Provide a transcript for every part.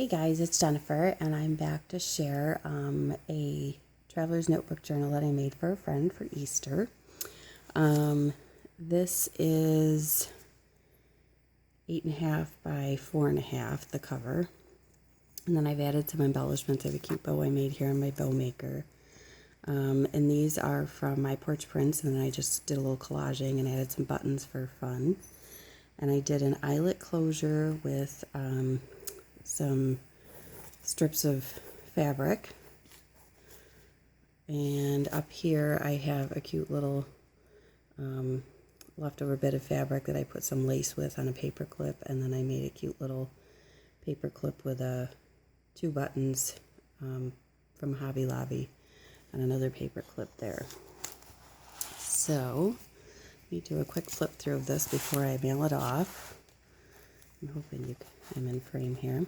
Hey guys, it's Jennifer, and I'm back to share a traveler's notebook journal that I made for a friend for Easter. This is 8.5 by 4.5, the cover. And then I've added some embellishments. I have a cute bow I made here in my bow maker. And these are from my porch prints, and then I just did a little collaging and added some buttons for fun. And I did an eyelet closure with some strips of fabric, and up here I have a cute little leftover bit of fabric that I put some lace with on a paper clip, and then I made a cute little paper clip with two buttons from Hobby Lobby and another paper clip there. So let me do a quick flip through of this before I mail it off. I'm hoping I'm in frame here.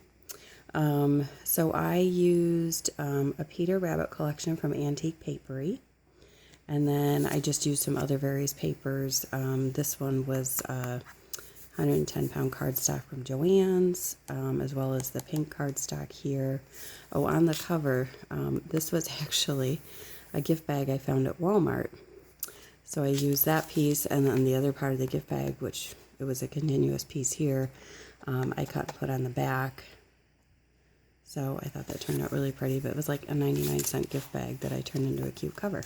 So I used a Peter Rabbit collection from Antique Paperie, and then I just used some other various papers. This one was 110-pound cardstock from Joann's, as well as the pink cardstock here. Oh, on the cover, this was actually a gift bag I found at Walmart. So I used that piece, and then the other part of the gift bag, which it was a continuous piece here, I cut and put on the back. So I thought that turned out really pretty, but it was like a 99-cent gift bag that I turned into a cute cover.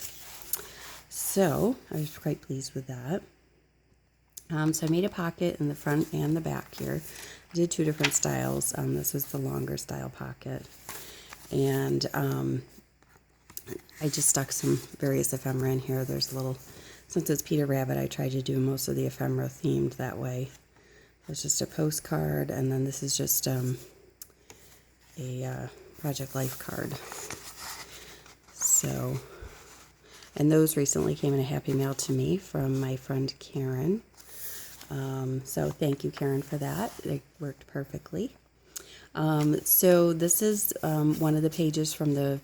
So I was quite pleased with that. So I made a pocket in the front and the back here. I did two different styles. This is the longer style pocket. And I just stuck some various ephemera in here. There's a little, since it's Peter Rabbit, I tried to do most of the ephemera themed that way. There's just a postcard, and then this is just a Project Life card. So, and those recently came in a happy mail to me from my friend Karen. So thank you, Karen, for that. It worked perfectly. So this is one of the pages from the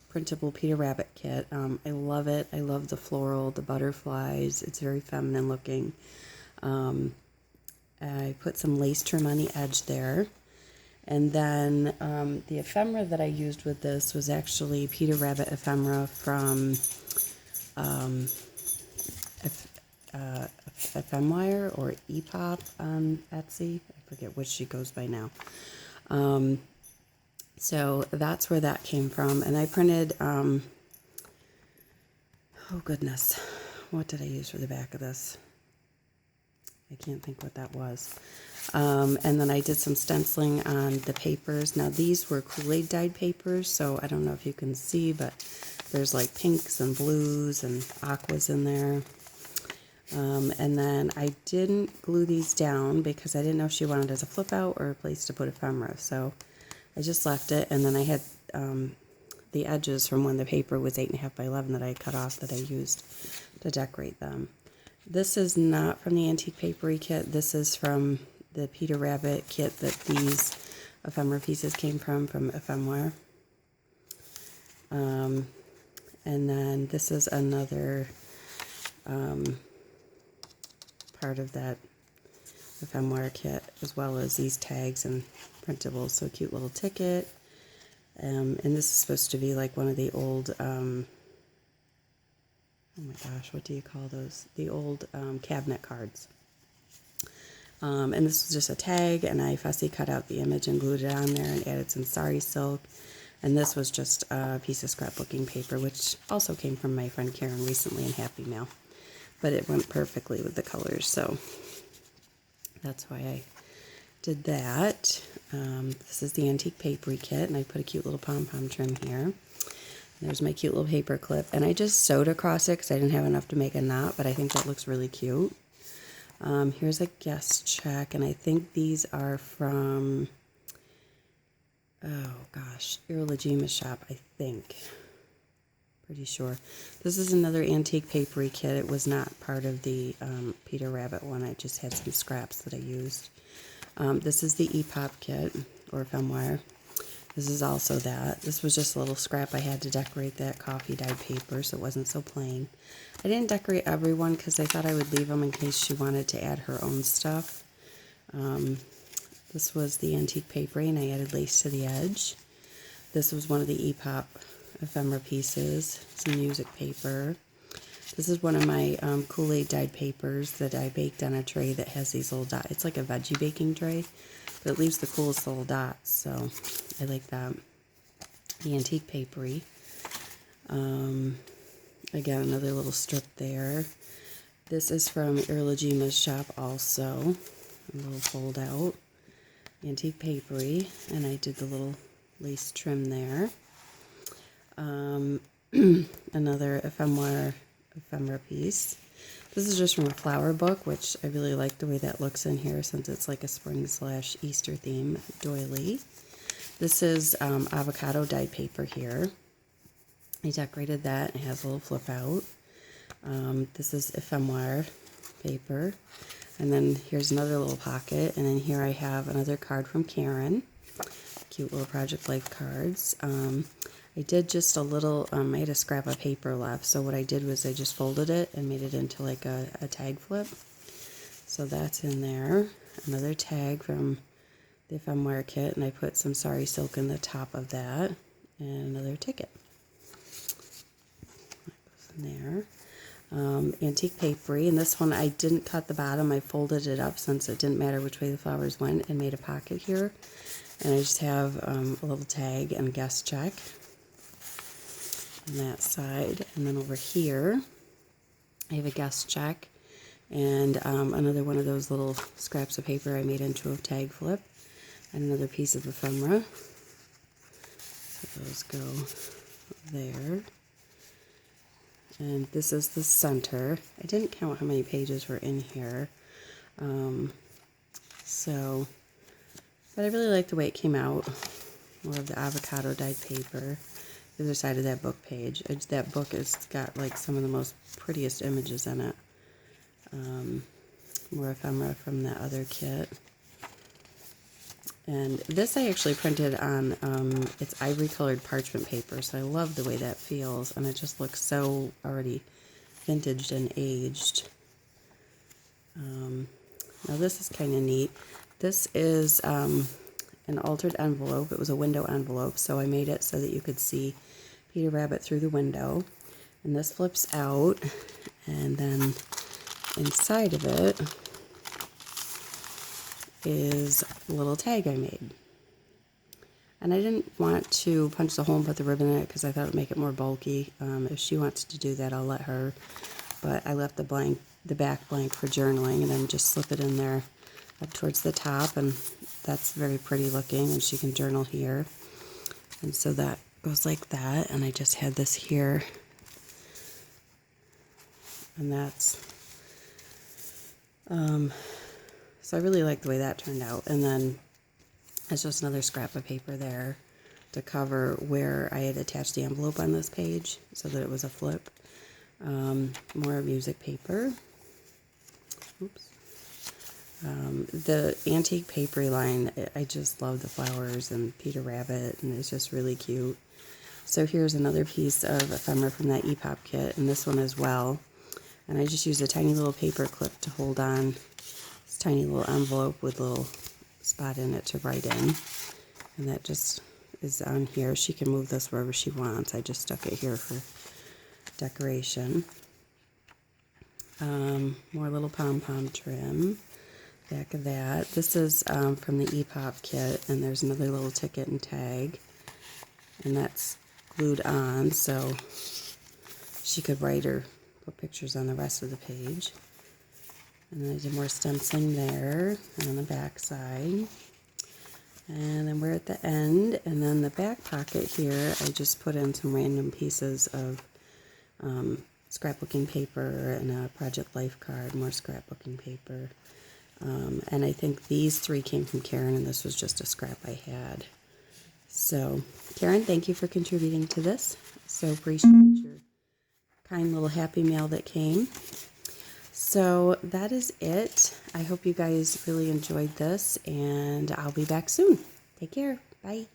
printable Peter Rabbit kit. I love it. I love the floral, the butterflies. It's very feminine looking. I put some lace trim on the edge there. And then the ephemera that I used with this was actually Peter Rabbit ephemera from Ephemwire or Epop on Etsy. I forget which she goes by now. So that's where that came from. And I printed, oh goodness, what did I use for the back of this? I can't think what that was. And then I did some stenciling on the papers. Now these were Kool-Aid dyed papers, so I don't know if you can see, but there's like pinks and blues and aquas in there. And then I didn't glue these down because I didn't know if she wanted it as a flip out or a place to put ephemera. So I just left it, and then I had the edges from when the paper was 8.5 by 11 that I cut off that I used to decorate them. This is not from the Antique Paperie kit. This is from the Peter Rabbit kit that these ephemera pieces came from Ephemwire. And then this is another part of that Ephemwire kit, as well as these tags and printables. So a cute little ticket. And this is supposed to be like one of the old, oh my gosh, what do you call those? The old cabinet cards. And this was just a tag, and I fussy cut out the image and glued it on there and added some sari silk. And this was just a piece of scrapbooking paper, which also came from my friend Karen recently in Happy Mail. But it went perfectly with the colors, so that's why I did that. This is the Antique Paperie kit, and I put a cute little pom-pom trim here. There's my cute little paper clip, and I just sewed across it because I didn't have enough to make a knot, but I think that looks really cute. Here's a guest check, and I think these are from, oh gosh, Irlegima shop, I think. Pretty sure. This is another Antique Paperie kit. It was not part of the Peter Rabbit one. I just had some scraps that I used. This is the Epop kit, or Ephemwire. This is also that. This was just a little scrap I had to decorate that coffee dyed paper so it wasn't so plain. I didn't decorate every one because I thought I would leave them in case she wanted to add her own stuff. This was the Antique Paperie, and I added lace to the edge. This was one of the E-Pop ephemera pieces, some music paper. This is one of my Kool-Aid dyed papers that I baked on a tray that has these little dots. It's like a veggie baking tray, but it leaves the coolest little dots, so I like that. The Antique Paperie. Again, another little strip there. This is from Irla Jima's shop also. A little fold out. Antique Paperie, and I did the little lace trim there. Another ephemera piece. This is just from a flower book, which I really like the way that looks in here since it's like a spring/Easter theme doily. This is avocado dyed paper here. I decorated that. It has a little flip out. This is ephemera paper. And then here's another little pocket. And then here I have another card from Karen. Cute little Project Life cards. I did just a little, I had a scrap of paper left. So what I did was I just folded it and made it into like a tag flip. So that's in there. Another tag from the ephemera kit. And I put some sari silk in the top of that. And another ticket. That goes in there. Antique Paperie, and this one I didn't cut the bottom. I folded it up since it didn't matter which way the flowers went, and made a pocket here. And I just have a little tag and guest check on that side. And then over here I have a guest check and another one of those little scraps of paper I made into a tag flip, and another piece of ephemera. So those go there. And this is the center. I didn't count how many pages were in here. But I really like the way it came out. More of the avocado dyed paper. The other side of that book page. That book has got like some of the most prettiest images in it. More ephemera from that other kit. And this I actually printed on, it's ivory colored parchment paper, so I love the way that feels, and it just looks so already vintaged and aged. Now this is kind of neat. This is an altered envelope. It was a window envelope, so I made it so that you could see Peter Rabbit through the window. And this flips out, and then inside of it is a little tag I made. And I didn't want to punch the hole and put the ribbon in it because I thought it would make it more bulky. If she wants to do that, I'll let her. But I left the back blank for journaling, and then just slip it in there up towards the top, and that's very pretty looking, and she can journal here. And so that goes like that, and I just had this here. And that's so I really like the way that turned out. And then it's just another scrap of paper there to cover where I had attached the envelope on this page so that it was a flip. More music paper. Oops. The Antique Paperie line, I just love the flowers and Peter Rabbit, and it's just really cute. So here's another piece of ephemera from that E-Pop kit, and this one as well. And I just used a tiny little paper clip to hold on this tiny little envelope with a little spot in it to write in. And that just is on here. She can move this wherever she wants. I just stuck it here for decoration. More little pom-pom trim. Back of that. This is from the E-Pop kit, and there's another little ticket and tag. And that's glued on, so she could write or put pictures on the rest of the page. And then I did more stenciling there and on the back side. And then we're at the end, and then the back pocket here, I just put in some random pieces of scrapbooking paper and a Project Life card, more scrapbooking paper. And I think these three came from Karen, and this was just a scrap I had. So, Karen, thank you for contributing to this. So appreciate your kind little happy mail that came. So that is it. I hope you guys really enjoyed this, and I'll be back soon. Take care. Bye.